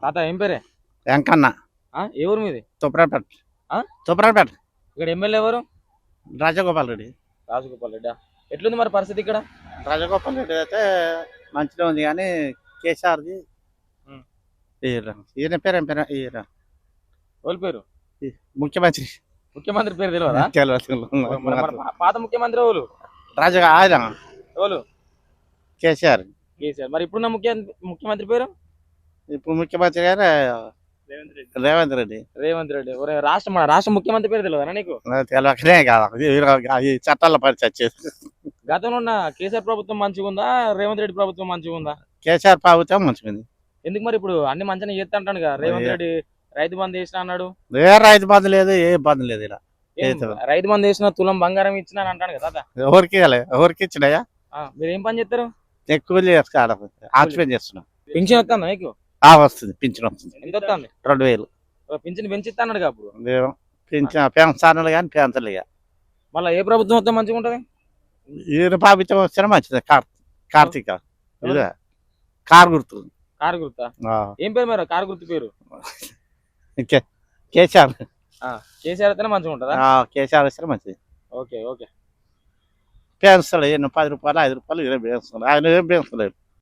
తాత ఏం పేరే? వెంకన్న ఏ ఊరు మీది? తుప్రాపేట ఆ? తుప్రాపేట ఇక్కడ ఎమ్మెల్యే ఎవరు? రాజగోపాల్ రెడ్డి. రాజగోపాల్ రెడ్డి. ఎట్లుంది మరి పరిస్థితి ఇక్కడ? రాజగోపాల్ రెడ్డి అయితే మంచిగా ఉంది కానీ కేసీఆర్ది ఉం. ఈయన పేరు ఏం పేరు ఈయన ఎవరి పేరు? ముఖ్యమంత్రి ముఖ్యమంత్రి పేరు తెలియదా? మరి పాత ముఖ్యమంత్రి ఎవరు? రాజగా ఆయన ఎవరు? కేసీఆర్. కేసీఆర్. మరి ఇప్పుడున్న ముఖ్యమంత్రి పేరు? ఇప్పుడు ముఖ్యమంత్రి గారు రేవంత్ రెడ్డి. రేవంత్ రెడ్డి. మన రాష్ట్ర ముఖ్యమంత్రి పేరు తెలియదా నీకు? తెలియకనే కాదు ఈ చట్టాల పరిచయం చేసి గతంలో ఉన్న కేసీఆర్ ప్రభుత్వం మంచిగా ఉందా, రేవంత్ రెడ్డి ప్రభుత్వం మంచిగా ఉందా? కేసీఆర్ ప్రభుత్వం మంచిగా. ఎందుకు మరి ఇప్పుడు అన్ని మంచిగా చేస్తా అంటాను కదా, రేవంత్ రెడ్డి రైతు బంధు వేసిన అన్నాడు. ఏ రైతు బంధు లేదు, ఏ ఇబ్బంది లేదు. ఇలా రైతు బంధు వేసిన తులం బంగారం ఇచ్చిన అంటాను కదా. ఎవరికి ఎవరికి ఇచ్చినాయా? మీరు ఏం పని చేస్తారు? ఎక్కువ ఆక్సిపెన్ చేస్తున్నాం. పింఛన్ వస్తుందా మీకు? వస్తుంది, పింఛన్ వస్తుంది. ఎంత వస్తుంది? 2000. పింఛన్ పెంచిస్తా అన్నాడు అప్పుడు. పింఛన్ పెంచాలి కానీ పెంచలే. మళ్ళీ ఏ ప్రభుత్వం వస్తే మంచిగా ఉంటది? ఈయన ప్రభుత్వం వస్తేనే మంచిది. కార్తీక కారు గుర్తు. కారు గుర్తా? ఏం పేరు మరి కారు గుర్తు పేరు? కేసీఆర్. కేసీఆర్ అయితేనే మంచిగా ఉంటుందా? కేసీఆర్ వస్తేనే మంచిది. Okay okay. పెంచుతాడు. 10 రూపాయలు 5 రూపాయలు 20 పెంచుతాడు. ఆయన ఏం పెంచలేడు.